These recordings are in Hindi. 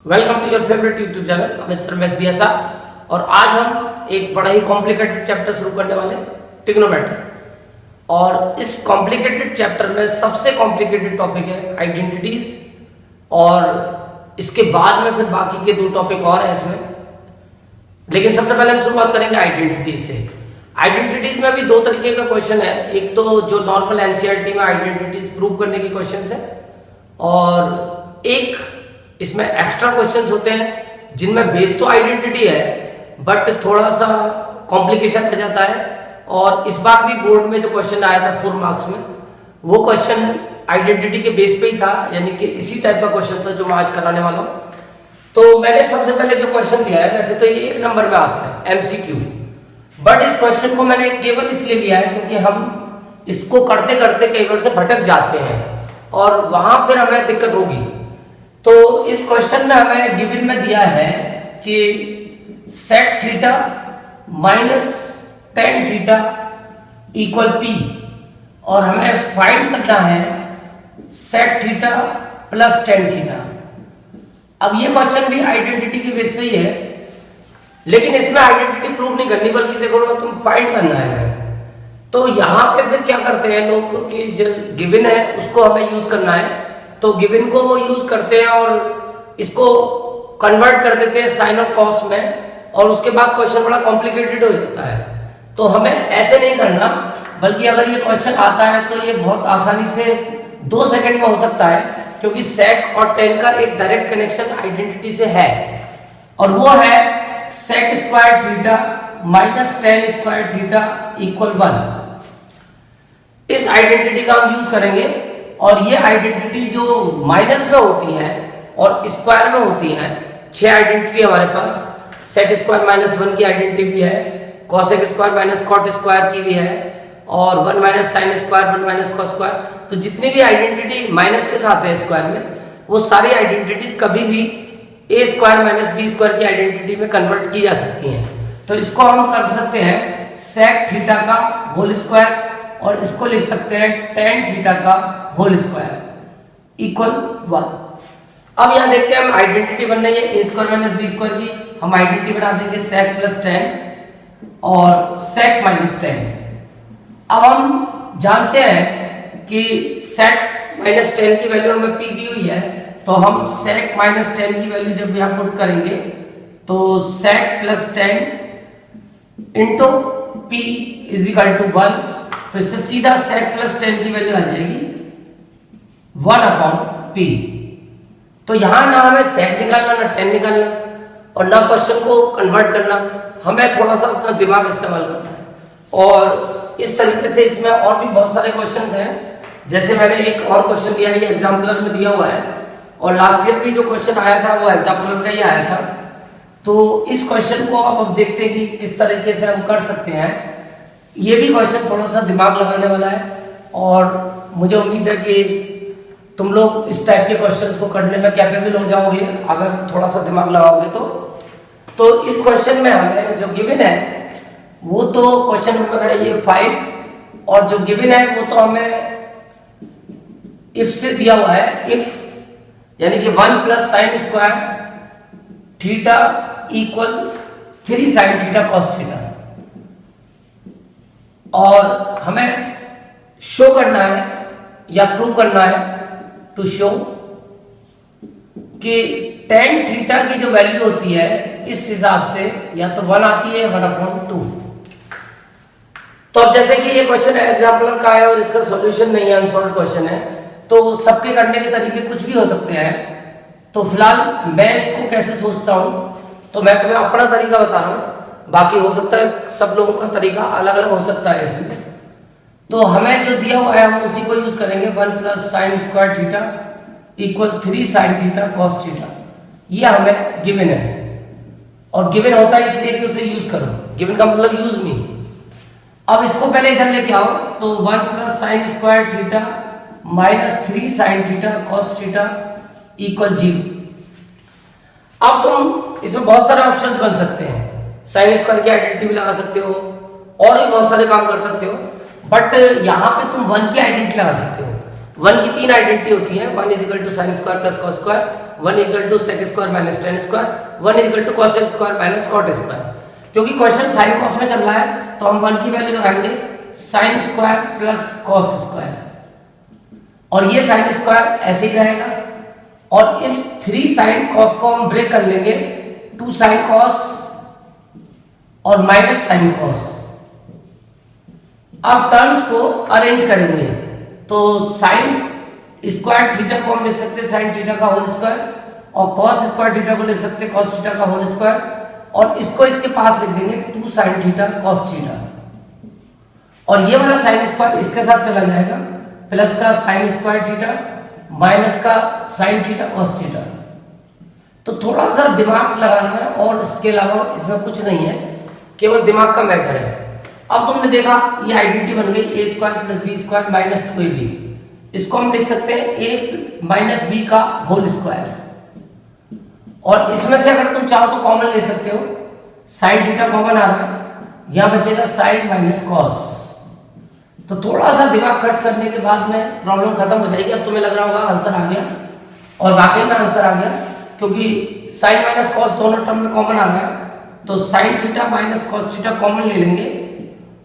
Welcome to your favourite YouTube channel mister मेस बियासा। और आज हम एक बड़ा ही कॉम्प्लिकेटेड चैप्टर शुरू करने वाले ट्रिग्नोमेट्री। और इस कॉम्प्लिकेटेड चैप्टर में सबसे कॉम्प्लिकेटेड टॉपिक है आइडेंटिटीज, और इसके बाद में फिर बाकी के दो टॉपिक और हैं इसमें। लेकिन सबसे पहले हम शुरुआत करेंगे आइडेंटिटीज से। आइडेंटिटीज में भी दो तरीके का क्वेश्चन है। एक तो जो नॉर्मल एनसीईआरटी में आइडेंटिटीज प्रूव करने के क्वेश्चन है, और एक इसमें एक्स्ट्रा क्वेश्चंस होते हैं जिनमें बेस तो आइडेंटिटी है बट थोड़ा सा कॉम्प्लिकेशन आ जाता है। और इस बार भी बोर्ड में जो क्वेश्चन आया था 4 मार्क्स में, वो क्वेश्चन आइडेंटिटी के बेस पे ही था, यानी कि इसी टाइप का क्वेश्चन था जो मैं आज कराने वाला हूँ। तो मैंने सबसे पहले जो क्वेश्चन लिया है, वैसे तो ये 1 नंबर में आता है एमसीक्यू, बट इस क्वेश्चन को मैंने केवल इसलिए लिया है क्योंकि हम इसको करते करते कई बार से भटक जाते हैं और वहां फिर हमें दिक्कत होगी। तो इस क्वेश्चन में हमें गिवन में दिया है कि sec theta minus tan theta equal P, और हमें फाइंड करना है sec theta plus tan theta. अब ये क्वेश्चन भी आइडेंटिटी के बेस पे ही है, लेकिन इसमें आइडेंटिटी प्रूव नहीं करनी बल्कि देखो तुम फाइंड करना है। तो यहां पे फिर क्या करते हैं लोग कि जो गिवन है उसको हमें यूज करना है, तो गिवन को वो यूज करते हैं और इसको कन्वर्ट कर देते हैं साइन और कॉस में, और उसके बाद क्वेश्चन बड़ा कॉम्प्लिकेटेड हो जाता है। तो हमें ऐसे नहीं करना, बल्कि अगर ये क्वेश्चन आता है तो ये बहुत आसानी से 2 सेकंड में हो सकता है, क्योंकि सेक और टेन का एक डायरेक्ट कनेक्शन आइडेंटिटी से है, और वो है sec square theta minus tan square theta equal 1। इस आइडेंटिटी का हम यूज करेंगे, और ये आइडेंटिटी जो माइनस में होती है और स्क्वायर में होती है, 6 आइडेंटिटी हमारे पास। सेक स्क्वायर माइनस 1 की आइडेंटिटी भी है, cosec square minus cot square की भी है, और 1 minus sine square 1 minus cos square. तो जितनी भी आइडेंटिटी माइनस के साथ है स्क्वायर में, वो सारी आइडेंटिटीज कभी भी ए स्क्वायर माइनस बी स्क्वायर की आइडेंटिटी में कन्वर्ट की जा सकती हैं। तो इसको हम कर सकते हैं सेक थीटा का होल स्क्वायर, और इसको लिख सकते हैं टेन थीटा का होल स्क्वायर इक्वल 1। अब यहां देखते हैं हम आइडेंटिटी बन रही है A square minus B square की। हम आइडेंटिटी बना देंगे सेक प्लस टेन और सेक माइनस टेन। अब हम जानते हैं कि सेक माइनस टेन की वैल्यू हमें पी दी हुई है, तो हम सेक माइनस टेन की वैल्यू जब यहां पुट करेंगे तो sec plus tan into P is equal to 1। तो इससे सीधा सेक प्लस टेन की वैल्यू आ जाएगी 1 अपॉन पी। तो यहां ना हमें सेक निकालना ना टेन निकालना, और ना क्वेश्चन को कन्वर्ट करना, हमें थोड़ा सा अपना दिमाग इस्तेमाल करना है। और इस तरीके से इसमें और भी बहुत सारे क्वेश्चंस हैं। जैसे मैंने एक और क्वेश्चन दिया है, ये एग्जाम्पलर में दिया हुआ है, और लास्ट ईयर भी जो क्वेश्चन आया था वो एग्जाम्पलर का ही आया था। तो इस क्वेश्चन को अब देखते हैं कि किस तरीके से हम कर सकते हैं। ये भी क्वेश्चन थोड़ा सा दिमाग लगाने वाला है, और मुझे उम्मीद है कि तुम लोग इस टाइप के क्वेश्चंस को करने में कैपेबल हो जाओगे अगर थोड़ा सा दिमाग लगाओगे तो इस क्वेश्चन में हमें जो गिवन है वो तो क्वेश्चन नंबर है ये 5, और जो गिवन है वो तो हमें इफ से दिया हुआ है। इफ यानी कि 1 plus sine square theta equal 3 sine theta cos theta, और हमें शो करना है या प्रूव करना है टू शो कि टेन थीटा की जो वैल्यू होती है इस हिसाब से या तो 1 आती है 1/2। तो अब जैसे कि ये क्वेश्चन एग्जाम्पलर का है और इसका सॉल्यूशन नहीं है, अनसॉल्व्ड क्वेश्चन है, तो सबके करने के तरीके कुछ भी हो सकते हैं। तो फिलहाल मैं इसको कैसे सोचता हूं, तो मैं तुम्हें अपना तरीका बता रहा हूं, बाकी हो सकता है सब लोगों का तरीका अलग अलग हो सकता है इसमें। तो हमें जो दिया हुआ है हम उसी को यूज करेंगे। 1 plus sine square theta equal 3 sine theta cos theta, ये हमें गिवन है, और गिवन होता है इसलिए कि उसे यूज करो। गिवन का मतलब यूज मी। अब इसको पहले इधर लेके आओ, तो 1 plus sine square theta minus 3 sine theta cos theta equal 0। अब तुम इसमें बहुत सारे ऑप्शन बन सकते हैं, साइन स्क्वायर की आइडेंटिटी भी लगा सकते हो, और भी बहुत सारे काम कर सकते हो, बट यहां पे तुम 1 की आइडेंटिटी लगा सकते हो। 1 की 3 आइडेंटिटी होती है, 1 is equal to sine square plus cos square, 1 is equal to sec square minus tan square, 1 is equal to cos square minus cot square. क्योंकि क्वेश्चन साइन कॉस में चल रहा है तो हम 1 की वैल्यू लगाएंगे sign square plus cos square, और ये साइन स्क्वायर ऐसे ही रहेगा, और इस 3 साइन कॉस को हम ब्रेक कर लेंगे 2 साइन कॉस और माइनस साइन कॉस। अब टर्म्स को अरेंज करेंगे तो साइन स्क्वायर थीटा को हम लिख सकते हैं साइन थीटा का होल स्क्वायर, और कॉस स्क्वायर थीटा को लिख सकते हैं कॉस थीटा का होल स्क्वायर, और इसको इसके पास लिख देंगे 2 साइन थीटा कॉस थीटा, और ये वाला साइन स्क्वायर इसके साथ चला जाएगा, प्लस का साइन स्क्वायर थीटा माइनस का साइन थीटा कॉस थीटा। तो थोड़ा सा दिमाग लगाना है, और इसके अलावा इसमें कुछ नहीं है, केवल दिमाग का मैटर है। अब तुमने देखा ये आइडेंटिटी बन गई A square plus B square minus 2ab, इसको हम लिख सकते हैं a माइनस बी का होल स्क्वायर, और इसमें से अगर तुम चाहो तो कॉमन ले सकते हो, साइन थीटा कॉमन आ रहा है, यहां बचेगा साइन माइनस कॉस। तो थोड़ा सा दिमाग खर्च करने के बाद में प्रॉब्लम खत्म हो जाएगी। अब तुम्हें लग रहा होगा आंसर आ गया, और वाकई में आंसर आ गया, क्योंकि साइन माइनस कॉस दोनों टर्म में कॉमन आ रहा है, तो sine theta minus cos theta common ले लेंगे,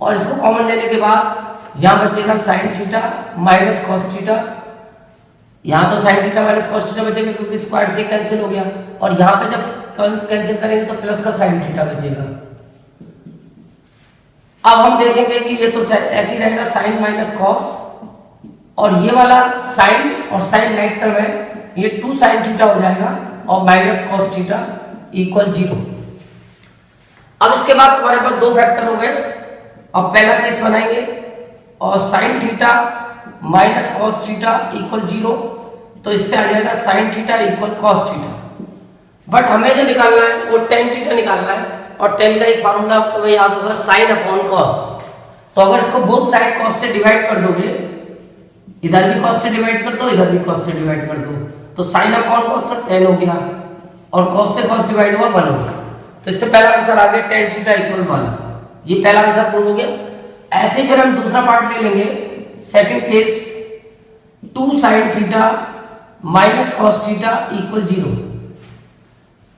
और इसको कॉमन लेने के बाद यहां बचेगा sine theta minus cos theta, यहां तो sine theta minus cos theta बचेगा क्योंकि स्क्वायर से कैंसिल हो गया, और यहां पे जब कैंसिल करेंगे तो प्लस का साइन थीटा बचेगा। अब हम देखेंगे कि ये तो ऐसे ही रहेगा साइन माइनस कॉस, और ये वाला साइन और साइन राइट टर्म है, ये 2 साइन थीटा हो जाएगा, और माइनस कॉस थीटा इक्वल 0। अब इसके बाद तुम्हारे पास 2 फैक्टर हो गए। अब पहला केस बनाएंगे, और sine theta minus cos theta equal 0, तो इससे आ जाएगा sign theta equal cos theta. But हमें जो निकालना है वो टेन थीटा निकालना है, और टेन का एक फार्मूला तुम्हें याद होगा साइन अपॉन कॉस। तो अगर इसको बोथ साइड कॉस से डिवाइड कर दोगे, इधर भी कॉस से डिवाइड कर दो, इधर भी कॉस से डिवाइड कर दो, तो साइन अपॉन कॉस तो 10 हो गया, और कॉस से कॉस डिवाइड हुआ 1 होगा। तो इससे पहला आंसर आ गया टेन थीटा इक्वल 1, ये पहला आंसर प्रूव हो गया। ऐसे फिर हम दूसरा पार्ट ले लेंगे, second case 2 sine theta minus cos theta equal 0।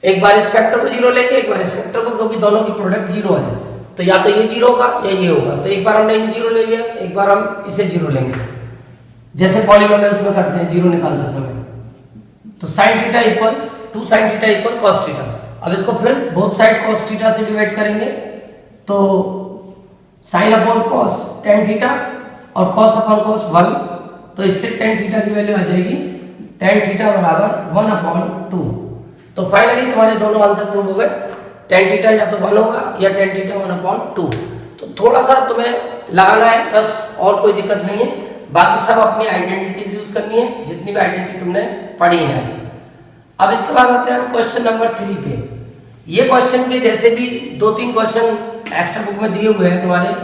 एक बार इस फैक्टर को 0 लेंगे, एक बार इस फैक्टर को, क्योंकि दोनों की प्रोडक्ट 0 है, तो या तो ये 0 होगा या ये होगा। तो एक बार हमने ये 0 ले लिया, एक बार हम इसे 0 लेंगे, जैसे पॉलीनोमियल्स में करते हैं 0 निकालते समय। तो sign theta equal 2 sine theta equal cos theta. अब इसको फिर बोथ साइड कॉस थीटा से डिवाइड करेंगे, तो sine upon cos tan theta और कॉस अपॉन कॉस 1, तो इससे टेन थीटा की वैल्यू आ जाएगी टेन थीटा बराबर 1/2। तो फाइनली तुम्हारे दोनों आंसर प्रूव हो गए, टेन थीटा या तो 1 होगा या टेन थीटा 1/2। तो थोड़ा सा तुम्हें लगाना है बस, और कोई दिक्कत नहीं है, बाकी सब अपनी आइडेंटिटी यूज करनी है, जितनी भी आइडेंटिटी तुमने पढ़ी है। अब इसके बाद आते हैं हम क्वेश्चन नंबर 3 पे। ये क्वेश्चन के जैसे भी 2-3 क्वेश्चन एक्स्ट्रा बुक में दिए हुए हैं, तुम्हारे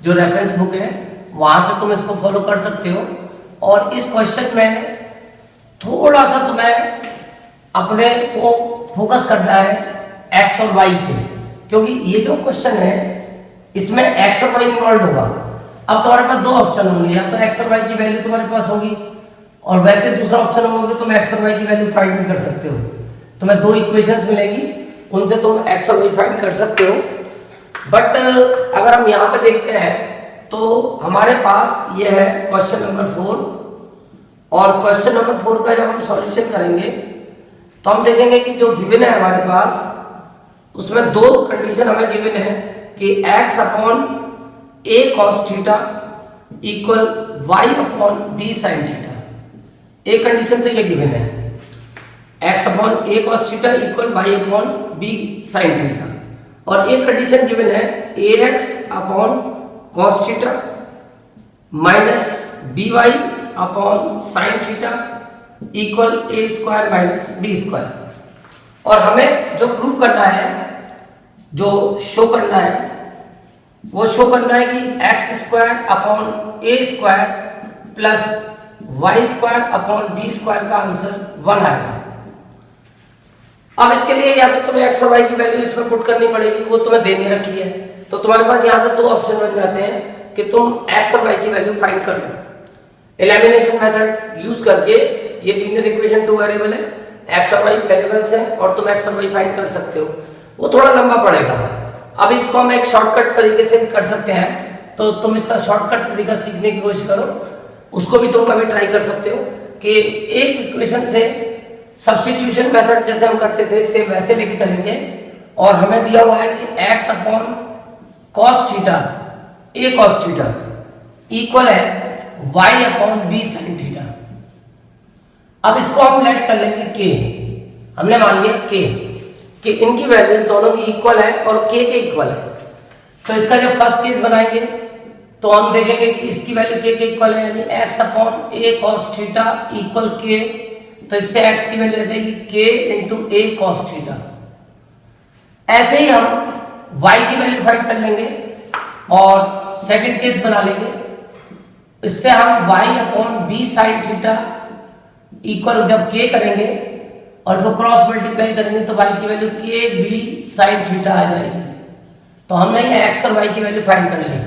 जो रेफरेंस बुक है वहां से तुम इसको फॉलो कर सकते हो। और इस क्वेश्चन में थोड़ा सा तुम्हें अपने को फोकस करना है एक्स और वाई पे, क्योंकि ये जो क्वेश्चन है इसमें एक्स और वाई इन्वॉल्व होगा। अब तुम्हारे पास 2 ऑप्शन होंगे, या तो एक्स और वाई की वैल्यू तुम्हारे पास होगी, और वैसे दूसरा ऑप्शन होगा तुम एक्स और वाई की वैल्यू फाइंड भी कर सकते हो। तुम्हें 2 इक्वेशंस मिलेगी, उनसे तुम एक्स और वाई फाइंड कर सकते हो। बट अगर हम यहाँ पे देखते हैं तो हमारे पास ये है क्वेश्चन नंबर 4, और क्वेश्चन नंबर 4 का जब हम सॉल्यूशन करेंगे तो हम देखेंगे कि जो गिवन है हमारे पास उसमें 2 कंडीशन हमें गिवन है कि x upon a cos theta equal y upon b sin theta. एक कंडीशन तो ये गिवन है, x upon a cos theta equal y upon b sin theta, और एक कंडीशन गिवन है ax upon cos theta minus by upon sin theta equal a square minus b square. और हमें जो प्रूव करना है, जो शो करना है, वो शो करना है कि X square upon a square plus y square upon b square का आंसर 1 आएगा। अब इसके लिए या तो तुम्हें x और y की वैल्यू इसमें पुट करनी पड़ेगी, वो तुम्हें देनी रखी है, तो तुम्हारे पास यहाँ से 2 ऑप्शन बन जाते हैं कि तुम x और y की वैल्यू फाइंड कर लो। एलिमिनेशन मेथड यूज करके ये लीनियर इक्वेशन टू वेरिएबल है, एक्स और वाई वेरिएबल्स हैं और तुम एक्स और वाई फाइंड कर सकते हो। वो थोड़ा लंबा पड़ेगा। अब इसको हम एक शॉर्टकट तरीके से भी कर सकते हैं, तो तुम इसका शॉर्टकट तरीका सीखने की कोशिश करो। उसको भी तुम कभी ट्राई कर सकते हो कि एक इक्वेशन से सब्स्टिट्यूशन मेथड जैसे हम करते थे सेम वैसे लेके चलेंगे, और हमें दिया हुआ है कि x upon cos theta a cos theta equal है y upon B sine theta. अब इसको हम लेट कर लेंगे k। हमने मान लिया k कि इनकी वैल्यूज दोनों की इक्वल है और k के इक्वल है। तो इसका जब फर्स्ट केस बनाएंगे तो हम देखेंगे कि इसकी वैल्यू k के इक्वल है, यानी x upon a cos theta equal k। तो इससे x की वैल्यू आ जाएगी k into a cos theta. ऐसे ही हम y की वैल्यू फाइंड कर लेंगे और सेकंड केस बना लेंगे। इससे हम y upon B sine theta equal जब k करेंगे और इसको क्रॉस मल्टीप्लाई करेंगे तो y की value k B sine theta आ जाएगी। तो हमने ये x और y की वैल्यू फाइंड कर ली,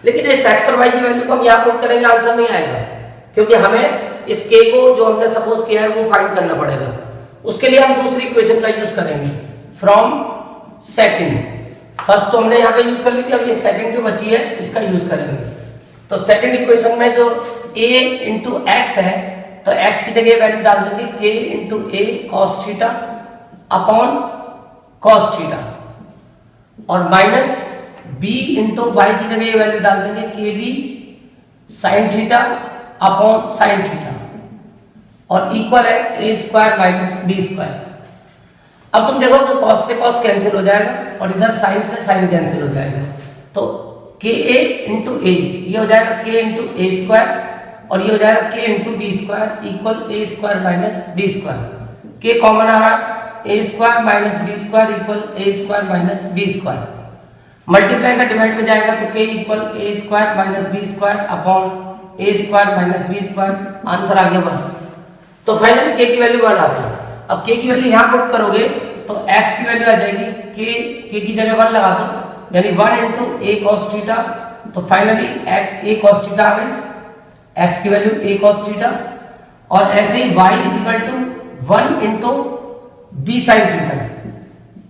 लेकिन इस x और y की वैल्यू को हम यहाँ पुट करेंगे आंसर नहीं आएगा, क्योंकि हमें इस k को जो हमने सपोज किया है वो फाइंड करना पड़ेगा। उसके लिए हम दूसरी इक्वेशन का यूज करेंगे फ्रॉम सेकंड। फर्स्ट तो हमने यहाँ पे यूज कर ली थी, अब ये सेकंड जो बची है इसका यूज करेंगे। तो सेकंड इक्वेशन में जो a इंटू एक्स है, तो x की जगह वैल्यू डाल देंगे k इंटू ए cos theta upon cos theta, और माइनस b इंटू वाई की जगह वैल्यू डाल देंगे k B sine theta upon sine theta, और इक्वल है a square minus B square. अब तुम देखोगे कॉस से कॉस कैंसिल हो जाएगा और इधर साइन से साइन कैंसिल हो जाएगा, तो k a इंटू ए ये हो जाएगा k इंटू ए स्क्वायर, और ये हो जाएगा k into B square equal A square minus B square. k common आ रहा है, A square minus B square equal A square minus B square. Multiply का डिवाइड में जाएगा तो k equal A square minus B square upon A square minus B square. Answer आ गया 1। तो फाइनली k की वैल्यू 1 आ गई। अब k की वैल्यू यहाँ पुट करोगे तो x की वैल्यू आ जाएगी k की जगह 1 लगा दो, यानी 1 इंटू ए कॉस थीटा। तो फाइनली ए कॉस थीटा आ गई, x की वैल्यू ए कॉस थीटा, और ऐसे ही y is equal to 1 into B sine theta,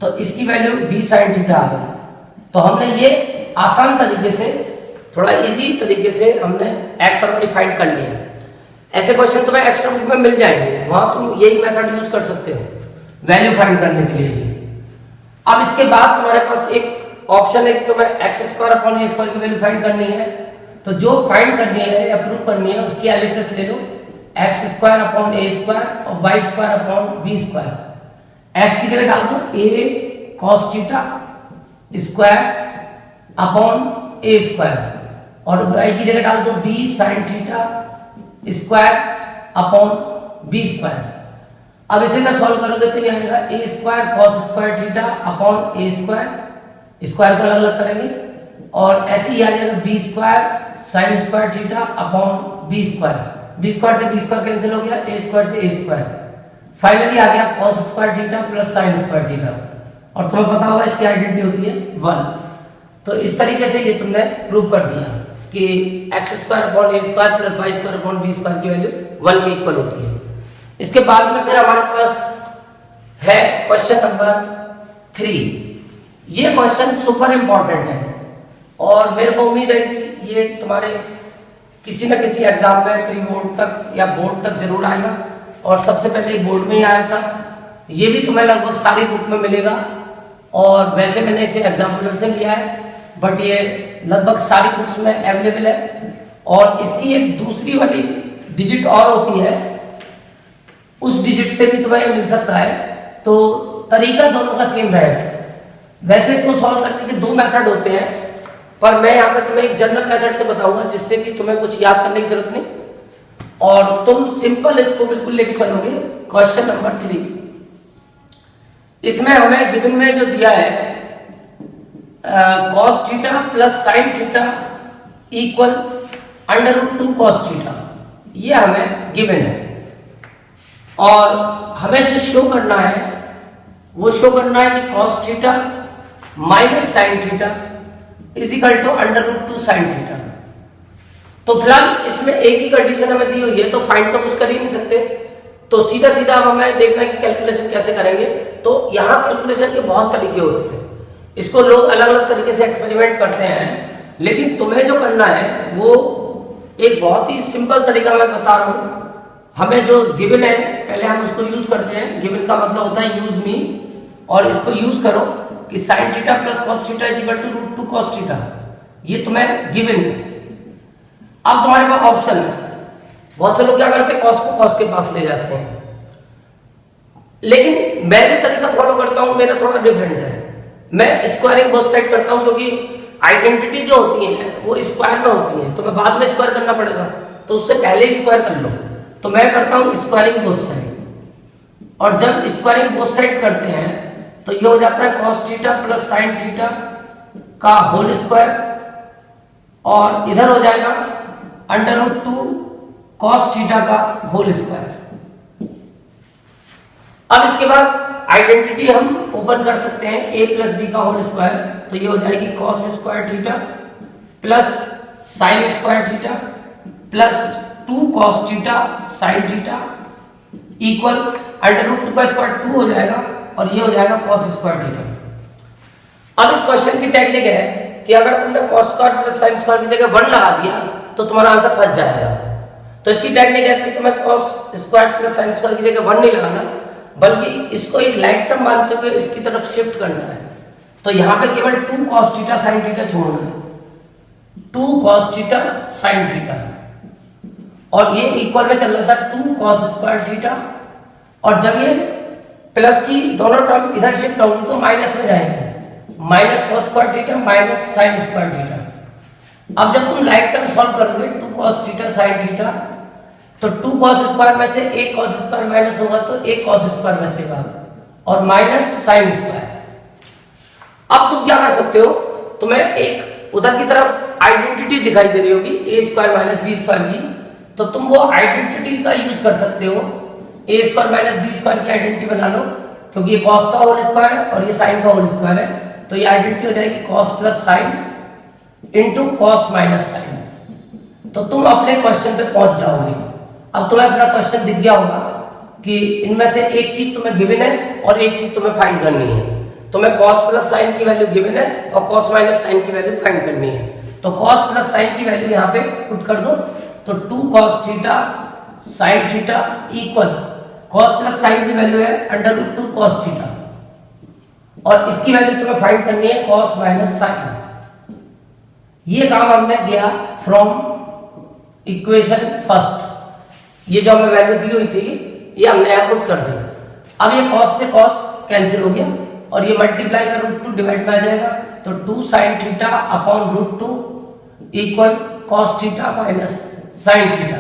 तो इसकी वैल्यू बी साइन थीटा आ गई। तो हमने ये आसान तरीके से, थोड़ा इजी तरीके से हमने x और y फाइंड कर लिया। ऐसे क्वेश्चन तुम्हें एक्स्ट्रा बुक में मिल जाएंगे, वहां तुम यही मेथड यूज कर सकते हो वैल्यू फाइंड करने के लिए भी। अब इसके बाद तुम्हारे पास एक ऑप्शन है कि तुम्हें x square upon A square की वैल्यू फाइंड करनी है। तो जो फाइंड करनी है या प्रूव करनी है उसकी एलएचएस ले लो, X square upon A square और Y square upon B square. X की जगह डाल दो A cos theta square upon A square, और वाई की जगह डाल दो B sine theta square upon B square. अब इसे जब सॉल्व करोगे तो ये आएगा A square cos square theta upon A square, square को अलग अलग करेंगे, और ऐसे ही आ जाएगा B square sign square theta upon B square. B square से बी स्क्वायर कैंसिल हो गया, ए स्क्वायर से ए स्क्वायर। फाइनली आ गया cos square theta plus sine square theta, और तुम्हें पता होगा इसकी आइडेंटिटी होती है 1। तो इस तरीके से ये तुमने प्रूव कर दिया कि X square upon A square plus Y square upon B square की वैल्यू 1 के इक्वल होती है। इसके बाद में फिर हमारे पास है क्वेश्चन नंबर 3। ये क्वेश्चन सुपर इंपॉर्टेंट है और मेरे को उम्मीद है कि ये तुम्हारे किसी न किसी एग्जाम में प्री बोर्ड तक या बोर्ड तक जरूर आएगा, और सबसे पहले बोर्ड में ही आया था। ये भी तुम्हें लगभग सारी बुक में मिलेगा, और वैसे मैंने इसे एग्जाम्पलर से लिया है, बट ये लगभग सारी बुक्स में अवेलेबल है। और इसकी एक दूसरी वाली डिजिट और होती है, उस डिजिट से भी तुम्हें मिल सकता है। तो तरीका दोनों का सेम रहेगा। वैसे इसको सॉल्व करने के 2 मेथड होते हैं, पर मैं यहाँ पे तुम्हें एक जनरल मेथड से बताऊंगा जिससे कि तुम्हें कुछ याद करने की जरूरत नहीं, और तुम सिंपल इसको बिल्कुल लेके चलोगे। क्वेश्चन नंबर 3, इसमें हमें गिवन में जो दिया है cos theta plus sign theta equal √2 cos theta, ये हमें गिवन है, और हमें जो शो करना है वो शो करना है कि cos theta minus sine theta is equal to √2 sine theta. तो फिलहाल इसमें एक ही कंडीशन हमें दी हुई है, तो फाइंड तो कुछ कर ही नहीं सकते, तो सीधा सीधा हमें देखना है कि कैलकुलेशन कैसे करेंगे। तो यहाँ कैलकुलेशन के बहुत तरीके होते हैं, इसको लोग अलग अलग तरीके से एक्सपेरिमेंट करते हैं, लेकिन तुम्हें जो करना है वो एक बहुत ही सिंपल तरीका मैं बता रहा हूँ। हमें जो गिवन है पहले हम उसको यूज करते हैं। गिवन का मतलब होता है यूज मी, और इसको यूज करो कि sine theta plus cos theta is equal to root 2 cos theta, ये तुम्हें गिवन है। अब तुम्हारे पास ऑप्शन है, बहुत से लोग क्या करते हैं, कॉस को कॉस के पास ले जाते हैं, लेकिन मैं जो तरीका फॉलो करता हूं मेरा थोड़ा डिफरेंट है। मैं स्क्वायरिंग बोथ साइड करता हूं, क्योंकि आइडेंटिटी जो होती है वो स्क्वायर में होती है, तो मैं बाद में स्क्वायर करना पड़ेगा, तो उससे पहले ही स्क्वायर कर लो। तो मैं करता हूं स्क्वायरिंग बोथ साइड, और जब स्क्वायरिंग बोथ साइड करते हैं तो ये हो जाता है cos theta plus sine theta का होल स्क्वायर, और इधर हो जाएगा अंडर रूट 2 कॉस थीटा का होल स्क्वायर। अब इसके बाद आइडेंटिटी हम ओपन कर सकते हैं, a प्लस बी का होल स्क्वायर, तो ये हो जाएगी cos square theta plus sine square theta plus 2 cos theta sine theta equal under root 2 का स्क्वायर 2 हो जाएगा, और ये हो जाएगा कॉस स्क्वायर थीटा। अब इस क्वेश्चन की टेक्निक है कि अगर तुमने cos square plus sine square की जगह 1 लगा दिया तो तुम्हारा आंसर फंस जाएगा। तो इसकी टेक्निक है कि तुम्हें cos square plus sine square की जगह 1 नहीं लगाना, बल्कि इसको एक लाइक टर्म मानते हुए इसकी तरफ शिफ्ट करना है। तो यहां पे केवल 2 cos थीटा sin थीटा छोड़ना है, 2 cos थीटा sin थीटा, और ये इक्वल में चल रहा था 2 cos स्क्वायर थीटा, और जब ये प्लस की दोनों टर्म इधर शिफ्ट होंगी तो माइनस में जाएंगे, minus cos square theta minus sin square theta. अब जब तुम लाइक टर्म सॉल्व करोगे 2 cos थीटा sin थीटा, तो 2 cos स्क्वायर में से एक cos स्क्वायर माइनस होगा तो एक cos स्क्वायर बचेगा, और माइनस sin स्क्वायर। अब तुम क्या कर सकते हो, तुम्हें एक उधर की तरफ आइडेंटिटी दिखाई दे रही होगी a square minus B square की, तो तुम वो आइडेंटिटी का यूज कर सकते हो, a square minus B square की आइडेंटिटी बना लो, क्योंकि ये cos का होल स्क्वायर है और ये sin का होल स्क्वायर है, तो ये आइडेंटिटी हो जाएगी cos plus sin into cos minus sin। तो तुम अपने क्वेश्चन पे पहुंच जाओगे। अब तुम्हें अपना क्वेश्चन दिख गया होगा कि इनमें से एक चीज तुम्हें गिवन है और एक चीज तुम्हें फाइंड करनी है। तुम्हें cos प्लस साइन की वैल्यू गिवन है और cos माइनस साइन की वैल्यू फाइंड करनी है। तो cos प्लस साइन की वैल्यू यहाँ पे पुट कर दो, तो 2 cos theta sine theta equal cos plus sign की वैल्यू है अंडर रूट 2 cos थीटा, और इसकी वैल्यू तुम्हें फाइंड करनी है cos माइनस साइन। ये काम हमने किया फ्रॉम इक्वेशन फर्स्ट, ये जो हमें वैल्यू दी हुई थी ये हमने यहाँ पुट कर दी। अब ये cos से cos कैंसिल हो गया, और ये मल्टीप्लाई का रूट 2 डिवाइड में आ जाएगा, तो 2 sine theta upon root 2 equal cos theta minus sine theta.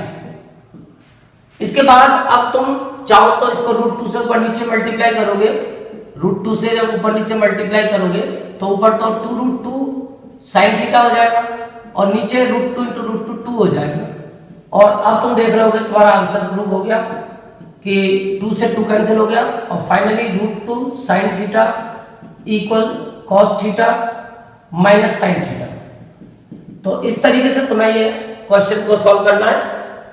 इसके बाद अब तुम चाहो तो इसको रूट 2 से ऊपर नीचे मल्टीप्लाई करोगे, रूट 2 से जब ऊपर नीचे मल्टीप्लाई करोगे तो ऊपर तो 2 रूट 2 साइन थीटा हो जाएगा, और नीचे रूट 2 इंटू रूट 2 2 हो जाएगा। और अब तुम देख रहे होगे तुम्हारा आंसर प्रूव हो गया कि 2 से 2 कैंसिल हो गया, और finally root 2 sine theta equal cos theta minus sine theta. तो इस तरीके से तुम्हें ये क्वेश्चन को सॉल्व करना है,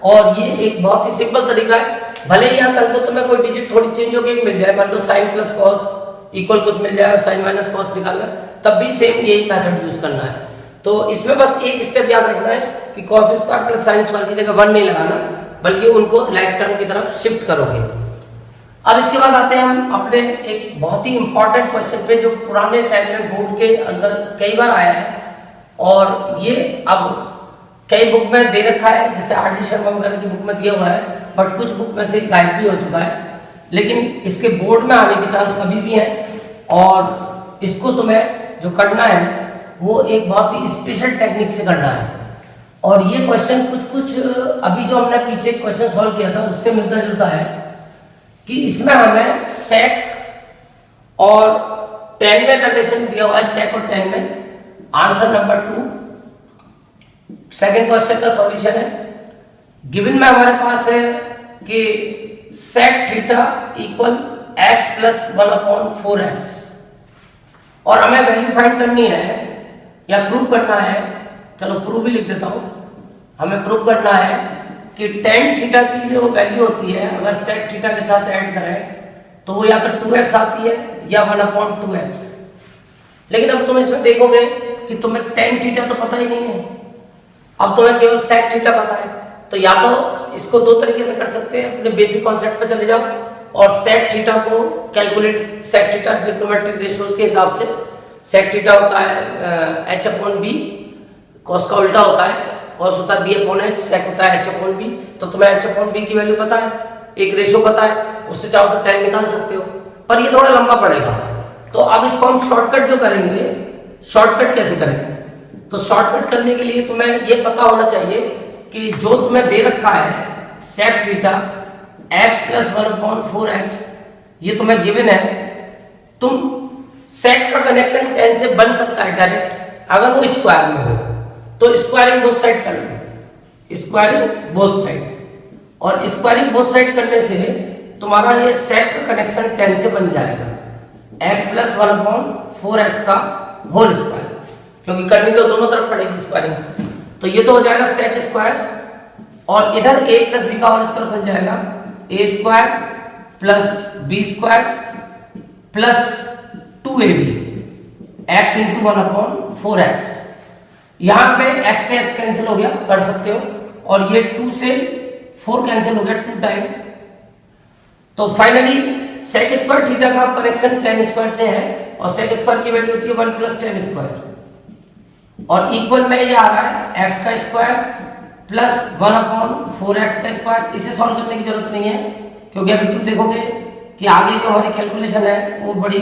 और ये एक बहुत ही सिंपल तरीका है। भले ही यहाँ कल को तुम्हें कोई डिजिट थोड़ी चेंज होगी मिल जाए, मान लो साइन प्लस कॉस इक्वल कुछ मिल जाए और साइन माइनस कॉस निकालना, तब भी सेम यही मेथड यूज करना है। तो इसमें बस एक स्टेप याद रखना है कि cos square plus sine square की जगह 1 नहीं लगाना, बल्कि उनको लाइक टर्म की तरफ शिफ्ट करोगे। अब इसके बाद आते हैं हम अपने एक बहुत ही इंपॉर्टेंट क्वेश्चन पे, जो पुराने टाइम में बोर्ड के अंदर कई बार आया है, और ये अब कई बुक में दे रखा है, जैसे आर डी शर्मा वगैरह की बुक में दिया हुआ है, बट कुछ बुक में से गायब भी हो चुका है, लेकिन इसके बोर्ड में आने के चांस कभी भी है। और इसको तुम्हें जो करना है वो एक बहुत ही स्पेशल टेक्निक से करना है, और ये क्वेश्चन कुछ अभी जो हमने पीछे क्वेश्चन सॉल्व किया था उससे मिलता जुलता है, कि इसमें हमें सेक और टेन में रिलेशन दिया हुआ है, सेक और टेन में। आंसर नंबर 2 सेकंड क्वेश्चन का सॉल्यूशन है। गिवन में हमारे पास है कि sec theta equal x plus 1/4x, और हमें वैल्यू फाइंड करनी है या प्रूव करना है। चलो प्रूव भी लिख देता हूं हमें प्रूव करना है कि टेन थीटा की जो वैल्यू होती है अगर सेक थीटा के साथ ऐड करें तो वो या तो 2x आती है या 1/2x। लेकिन अब तुम इसमें देखोगे कि तुम्हें टेन थीटा तो पता ही नहीं है, अब तुम्हें केवल सेक थीटा पता है। तो या तो इसको दो तरीके से कर सकते हैं, अपने बेसिक कॉन्सेप्ट पे चले जाओ और सेक थीटा को calculate, sec theta trigonometric ratios के हिसाब से सेक थीटा होता है h/b, कॉस का उल्टा होता है, कॉस होता है b/h, सेक होता है h/b। तो तुम्हें h/b की वैल्यू पता है, एक रेशियो पता है, उससे चाहो तो टेन निकाल सकते हो, पर ये थोड़ा लंबा पड़ेगा। तो अब इसको हम शॉर्टकट जो करेंगे, शॉर्टकट कैसे करेंगे? तो शॉर्टकट करने के लिए तुम्हें ये पता होना चाहिए कि जो तुम्हें दे रखा है सेक थीटा x + 1/4x, ये तुम्हें गिवन है। तुम सेक का कनेक्शन टेन से बन सकता है डायरेक्ट, अगर वो स्क्वायर में हो तो स्क्वायरिंग बोथ साइड कर लो, स्क्वायरिंग बोथ साइड। और स्क्वायरिंग बोथ साइड करने से तुम्हारा ये सेक का कनेक्शन टेन से बन जाएगा, x + 1/4x का होल स्क्वायर, क्योंकि करनी तो दोनों तरफ पड़ेगी स्क्वायरिंग। तो ये तो हो जाएगा सेक स्क्वायर, और इधर a + b का होल स्क्वायर बन जाएगा a² + b² + 2ab x × 1/4x। यहां पे x से x कैंसिल हो गया, कर सकते हो, और ये 2 से 4 कैंसिल हो गया 2 टाइम। तो फाइनली सेक स्क्वायर थीटा का कनेक्शन टेन स्क्वायर से है, और सेक स्क्वायर की वैल्यू होती है 1 + tan स्क्वायर, और इक्वल में ये आ रहा है x² + 1/4x का स्क्वायर। इसे सॉल्व करने की जरूरत नहीं है, क्योंकि अभी तुम देखोगे कि आगे जो हमारी कैलकुलेशन है वो बड़ी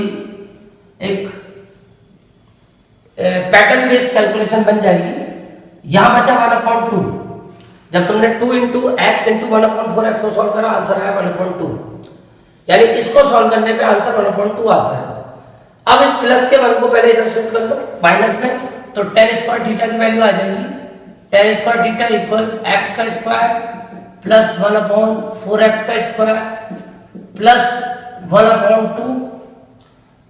एक पैटर्न बेस्ड कैलकुलेशन बन जाएगी। यहां बचा 1/2, जब तुमने 2 × x × 1/4x को सॉल्व करा, आंसर आया 1/2, यानी इसको सॉल्व करने पे आंसर 1/2 आता है। अब इस प्लस के 1 को पहले इधर शिफ्ट कर लो माइनस में, तो tan स्क्वायर थीटा की वैल्यू आ जाएगी, tan square theta equal x का स्क्वायर + 1/4x का स्क्वायर + 1/2,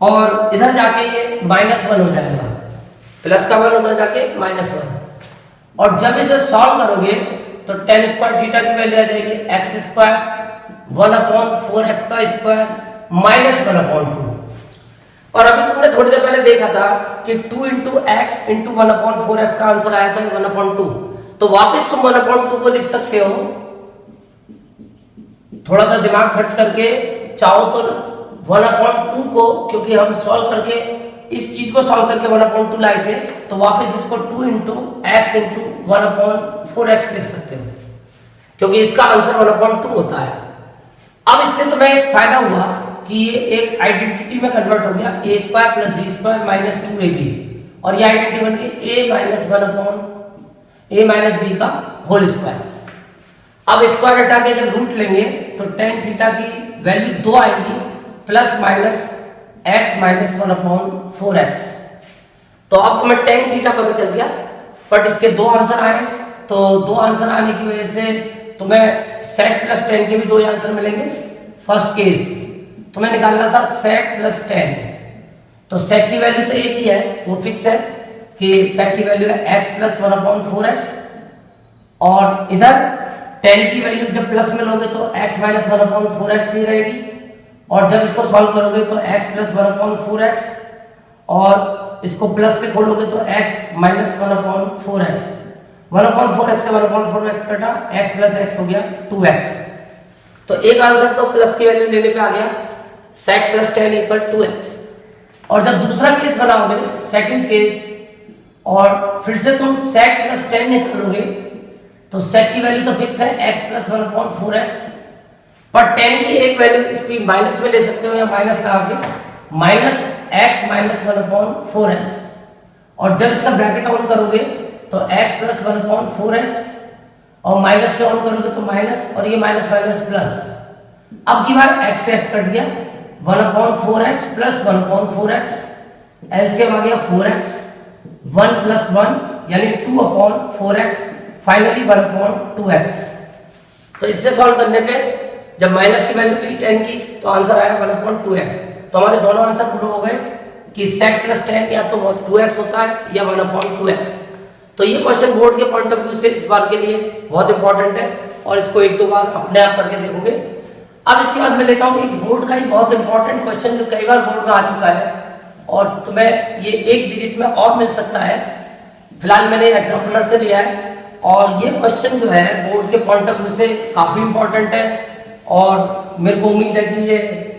और इधर जाके ये -1 हो जाएगा, प्लस का 1 उधर जाके -1। और जब इसे सॉल्व करोगे तो tan स्क्वायर थीटा की वैल्यू आ जाएगी x² 1/4x का स्क्वायर -1/2। और अभी तुमने थोड़ी देर पहले देखा था कि 2 × x × 1/4x का आंसर आया था 1/2। तो वापस तुम 1/2 को लिख सकते हो, थोड़ा सा दिमाग खर्च करके चाहो तो 1/2 को, क्योंकि हम सॉल्व करके इस चीज को सॉल्व करके 1/2 लाए थे, तो वापस इसको 2 × x × 1/4x लिख सकते हो, क्योंकि इसका आंसर 1/2 होता है। अब इससे तुम्हें एक फायदा हुआ कि ये एक आइडेंटिटी में कन्वर्ट हो गया, a² + b² - 2ab, और ये आइडेंटिटी बन गई a - b का होल स्क्वायर। अब स्क्वायर हटा के जब रूट लेंगे तो tan थीटा की वैल्यू 2 आएगी, ± x - 1/4x। तो अब तुम्हें tan थीटा पता चल गया, बट इसके 2 आंसर आए, तो 2 आंसर आने की वजह से तुम्हें sec + tan के भी 2 आंसर मिलेंगे। फर्स्ट केस तुम्हें निकालना था sec + tan, तो sec की वैल्यू तो एक ही है, वो फिक्स है कि sec की वैल्यू है x + 1/4x, और इधर tan की वैल्यू जब प्लस में लोगे तो x - 1/4x ही रहेगी, और जब इसको सॉल्व करोगे तो x + 1/4x, और इसको प्लस से खोलोगे तो x - 1/4x, 1/4x से 1/4x कटा, x + x हो गया 2x। तो एक आंसर तो प्लस की वैल्यू लेने पे आ गया, sec + tan = 2x। और जब दूसरा केस बनाओगे, सेकंड केस, और फिर से तुम sec + tan निकालोगे, तो sec की वैल्यू तो फिक्स है x + 1/4x, पर tan की एक वैल्यू इसकी माइनस में ले सकते हो, या माइनस लगा के -x - 1/4x, और जब इसका ब्रैकेट ऑन करोगे तो x + 1/4x, और माइनस से ऑन करोगे तो माइनस, और ये माइनस माइनस प्लस। अब की बार x से x कट गया, 1/4x + 1/4x, एलसीएम आ गया 4x, 1 + 1 यानी 2/4x, फाइनली 1/2x। तो इससे सॉल्व करने पे जब माइनस की वैल्यू ली tan की, तो आंसर आया 1/2x। तो हमारे दोनों आंसर प्रूव हो गए कि sec + tan या तो 2x होता है या 1/2x। तो ये क्वेश्चन बोर्ड के पॉइंट ऑफ व्यू से इस बार के लिए बहुत इंपॉर्टेंट है और इसको एक दो बार अपने आप करके देखोगे। अब इसके बाद मैं लेता हूँ एक बोर्ड का ही बहुत इंपॉर्टेंट क्वेश्चन जो कई बार बोर्ड में आ चुका है और तुम्हें ये एक डिजिट में और मिल सकता है। फिलहाल मैंने एग्जाम्पलर से लिया है और ये क्वेश्चन जो है बोर्ड के पॉइंट ऑफ व्यू से काफी इंपॉर्टेंट है और मेरे को उम्मीद है कि ये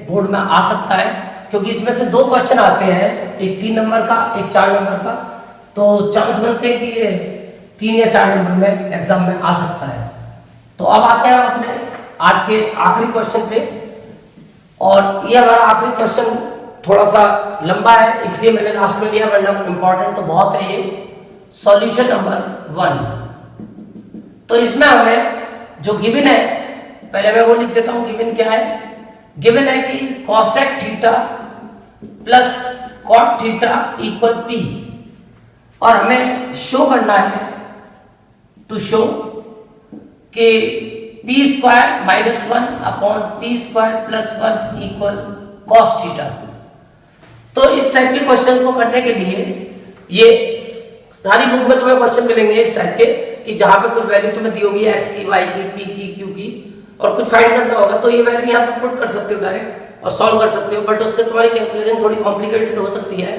बोर्ड में आ सकता है, क्योंकि इसमें से दो क्वेश्चन आते हैं, एक 3 नंबर का एक 4 नंबर का, तो चांस बनते हैं कि ये 3 या 4 नंबर में एग्जाम में आ सकता है। तो अब आते हैं अपने आज के आखिरी क्वेश्चन पे, और ये हमारा आखिरी क्वेश्चन थोड़ा सा लंबा है इसलिए मैंने लास्ट में लिया, वरना इंपॉर्टेंट तो बहुत है ये। Solution number 1। तो इसमें हमें जो गिवन है, पहले मैं वो लिख देता हूं गिवन क्या है। गिवन है कि cosec theta plus cot theta equal P, और हमें शो करना है, टू शो कि P square minus 1 upon P square plus 1 equal cos theta. तो इस टाइप के क्वेश्चन को करने के लिए ये सारी बुक में तुम्हें क्वेश्चन मिलेंगे इस टाइप के, कि जहां पे कुछ वैल्यू तुम्हें दी होगी x की, y की, p की, q की, और कुछ फाइंड करना होगा, तो ये वैल्यू यहाँ पे पुट कर सकते हो डायरेक्ट और सॉल्व कर सकते हो, बट उससे तुम्हारी कैलकुलेशन थोड़ी कॉम्प्लिकेटेड हो सकती है।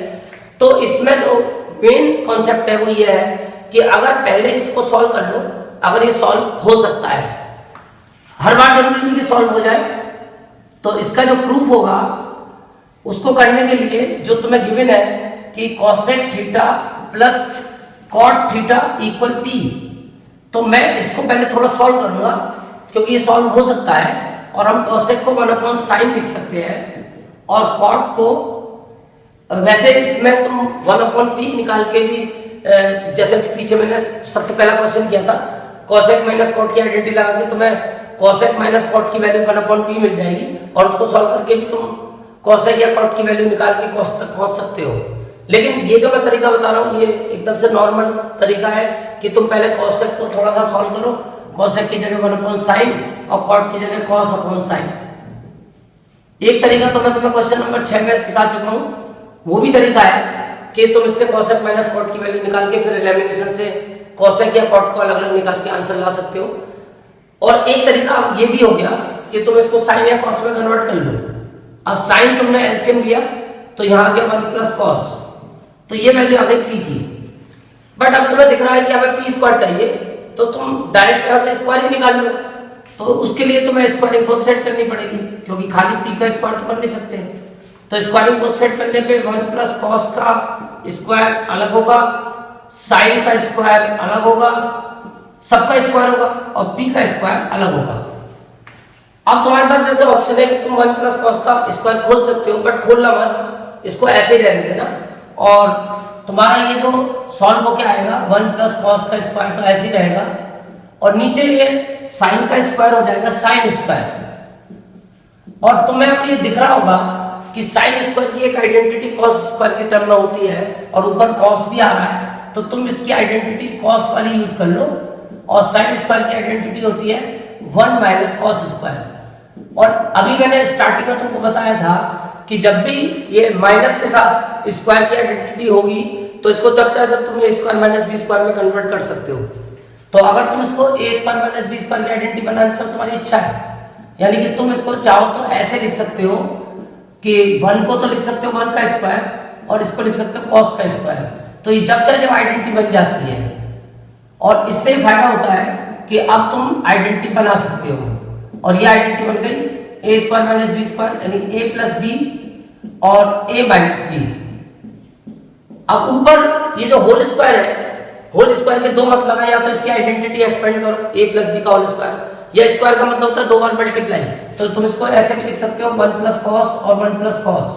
तो इसमें जो मेन कॉन्सेप्ट है वो ये है कि अगर पहले इसको सॉल्व कर लो, अगर ये सॉल्व हो सकता है, हर बार जरूरी नहीं कि सॉल्व हो जाए, तो इसका जो प्रूफ होगा उसको करने के लिए जो तुम्हें गिवन है कि cosec theta plus cot theta equal P, तो मैं इसको पहले थोड़ा सॉल्व करूंगा क्योंकि ये सॉल्व हो सकता है, और हम कॉसेक को 1 अपॉन साइन लिख सकते हैं और कॉट को, वैसे इसमें तुम 1 अपॉन पी निकाल के भी, जैसे पीछे मैंने सबसे पहला क्वेश्चन किया था, कॉसेक माइनस कॉट की आइडेंटिटी लगा के तुम्हें कॉसेक माइनस कॉट की वैल्यू 1 अपॉन पी मिल जाएगी, और उसको सॉल्व करके भी तुम कॉसेक या कॉट की वैल्यू निकाल के कॉस तक पहुंच सकते हो। लेकिन ये जो मैं तरीका बता रहा हूँ ये एकदम से नॉर्मल तरीका है कि तुम पहले कॉसेक को थोड़ा सा सॉल्व करो, कॉसेक की जगह 1 अपॉन साइन और कॉट की जगह कॉस अपॉन साइन। एक तरीका तो मैं तुम्हें क्वेश्चन नंबर 6 में सिखा चुका हूँ, वो भी तरीका है कि तुम इससे कॉसेक माइनस कॉट की वैल्यू निकाल के फिर एलिमिनेशन से कॉसेक या कॉट को अलग अलग निकाल के आंसर ला सकते हो। और एक तरीका ये भी हो गया कि तुम इसको साइन या कॉस में कन्वर्ट कर लो। अब साइन तुमने एलसीएम लिया तो यहाँ आ गया 1 प्लस कॉस, तो ये वैल्यू आ गई पी की। बट अब तुम्हें दिख रहा है कि हमें पी स्क्वायर चाहिए, तो तुम डायरेक्ट यहाँ से स्क्वायर ही निकाल लो, तो उसके लिए तुम्हें स्क्वायरिंग बोथ सेट करनी पड़ेगी, क्योंकि खाली पी का स्क्वायर तो कर नहीं सकते। तो स्क्वायरिंग बोथ सेट करने पे 1 प्लस कॉस का स्क्वायर अलग होगा, साइन का स्क्वायर अलग होगा, सबका स्क्वायर होगा और पी का स्क्वायर अलग होगा। अब तुम्हारे पास वैसे ऑप्शन है कि तुम 1 प्लस कॉस का स्क्वायर खोल सकते हो, बट खोलना मत, इसको ऐसे ही रहने देना, और तुम्हारा ये जो सॉल्व होके आएगा 1 प्लस कॉस का स्क्वायर तो ऐसे ही रहेगा, और नीचे ये साइन का स्क्वायर हो जाएगा साइन स्क्वायर। और तुम्हें अब ये दिख रहा होगा कि साइन स्क्वायर की एक आइडेंटिटी कॉस स्क्वायर के टर्म में होती है, और ऊपर कॉस भी आ रहा है, तो तुम इसकी आइडेंटिटी कॉस वाली यूज कर लो, और साइन स्क्वायर की आइडेंटिटी होती है 1 माइनस कॉस स्क्वायर। और अभी मैंने स्टार्टिंग में तुमको बताया था कि जब भी ये माइनस के साथ स्क्वायर की आइडेंटिटी होगी तो इसको तब चाहे जब तुम ए स्क्वायर माइनस बी स्क्वायर में कन्वर्ट कर सकते हो। तो अगर तुम इसको ए स्क्वायर माइनस बी स्क्वायर की आइडेंटिटी बनाना चाहो, तुम्हारी इच्छा है, यानी कि तुम इसको चाहो तो ऐसे लिख सकते हो कि 1 को तो लिख सकते हो 1 का स्क्वायर, और इसको लिख सकते हो कॉस का स्क्वायर। तो ये जब चाहे जब आइडेंटिटी बन जाती है, और इससे फायदा होता है कि अब तुम आइडेंटिटी बना सकते हो, और ये आइडेंटिटी बन गई A square minus B square, यानी ए प्लस बी और ए माइनस बी। अब ऊपर ये जो होल स्क्वायर है, होल स्क्वायर के दो मतलब है, या तो इसकी आइडेंटिटी एक्सपेंड करो ए प्लस बी का होल स्क्वायर, या स्क्वायर का मतलब होता है 2 बार मल्टीप्लाई, तो तुम इसको ऐसे भी लिख सकते हो 1 प्लस कॉस और 1 प्लस कॉस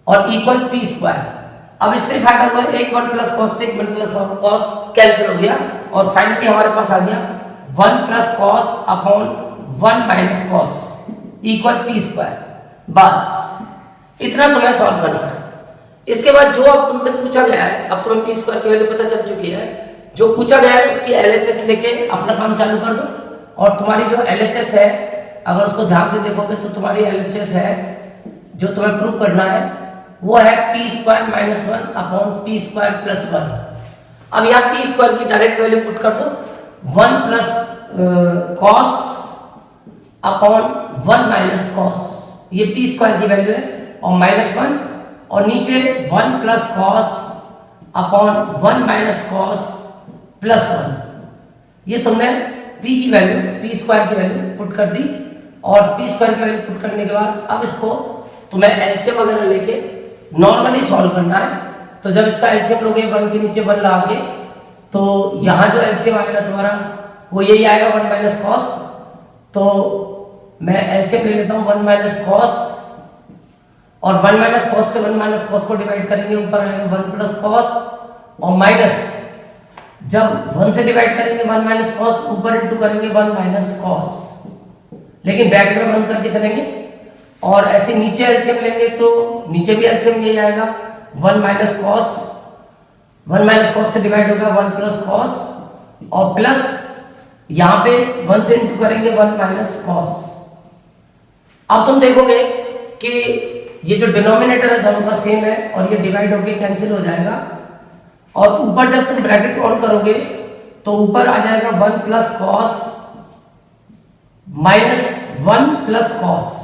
और इक्वल पी स्क्वायर। अब इससे फायदा हुआ एक 1 प्लस कॉस से 1 प्लस कॉस कैंसिल हो गया, और फाइनली हमारे पास आ गया 1 plus cos upon 1 minus cos equal P square. बस इतना तुम्हें सॉल्व करना है। इसके बाद जो अब तुमसे पूछा गया है, अब तुम्हें पी स्क्वायर की वैल्यू पता चल चुकी है, जो पूछा गया है उसकी एलएचएस लेके अपना काम चालू कर दो। और तुम्हारी जो एलएचएस है, अगर उसको ध्यान से देखोगे तो तुम्हारी एलएचएस है जो तुम्हें प्रूव करना है, वो है P square minus 1 upon P square plus 1। अब यहाँ टी स्क्वायर की डायरेक्ट वैल्यू पुट कर दो, 1 plus cos upon 1 minus cos, ये टी स्क्वायर की वैल्यू है, और -1, और नीचे 1 plus cos upon 1 minus cos plus 1, ये तुमने p की वैल्यू, p स्क्वायर की वैल्यू पुट कर दी। और p स्क्वायर की वैल्यू पुट करने के बाद अब इसको तुम्हें एलसीएम वगैरह लेके नॉर्मली सॉल्व करना है। तो जब इसका एलसीएम लोगे 1 के नीचे 1 ला के, तो यहाँ जो एलसीएम आएगा तुम्हारा वो यही आएगा 1 माइनस कॉस। तो मैं एलसीएम ले लेता हूँ 1 माइनस कॉस, और 1 माइनस कॉस से 1 माइनस कॉस को डिवाइड करेंगे, ऊपर आएगा 1 प्लस कॉस, और माइनस जब 1 से डिवाइड करेंगे 1 माइनस कॉस, ऊपर इंटू करेंगे 1 माइनस कॉस, लेकिन ब्रैकेट में बंद करके चलेंगे। और ऐसे नीचे एलसीएम लेंगे तो नीचे भी एलसीएम यही आएगा 1 माइनस कॉस, 1 माइनस कॉस से डिवाइड होगा 1 प्लस कॉस, और प्लस यहाँ पे 1 से इंटू करेंगे 1 माइनस कॉस। अब तुम देखोगे कि ये जो डिनोमिनेटर है दोनों का सेम है, और ये डिवाइड होके कैंसिल हो जाएगा, और ऊपर जब तुम ब्रैकेट ऑन करोगे तो ऊपर आ जाएगा 1 plus cos minus 1 plus cos,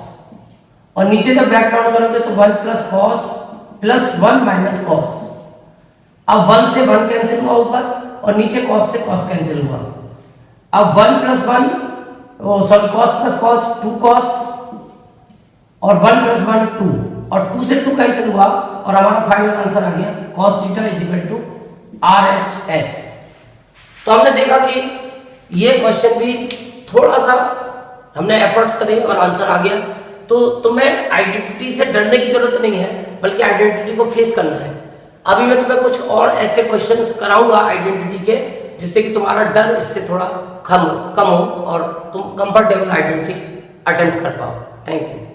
और नीचे जब ब्रैकेट ऑन करोगे तो 1 plus cos plus 1 minus cos. अब 1 से 1 कैंसिल हुआ ऊपर, और नीचे कॉस से कॉस कैंसिल हुआ। अब 1 plus 1 sorry cos plus cos 2 cos, और 1 प्लस 1 2, और 2 से 2 कैंसिल हुआ, और हमारा फाइनल आंसर आ गया cos theta is equal to RHS। तो हमने देखा कि ये क्वेश्चन भी थोड़ा सा हमने एफर्ट्स करे और आंसर आ गया। तो तुम्हें आइडेंटिटी से डरने की जरूरत नहीं है, बल्कि आइडेंटिटी को फेस करना है। अभी मैं तुम्हें कुछ और ऐसे क्वेश्चंस कराऊंगा आइडेंटिटी के, जिससे कि तुम्हारा डर इससे थोड़ा कम हो और तुम कंफर्टेबल आइडेंटिटी अटेम्प्ट कर पाओ। Thank you.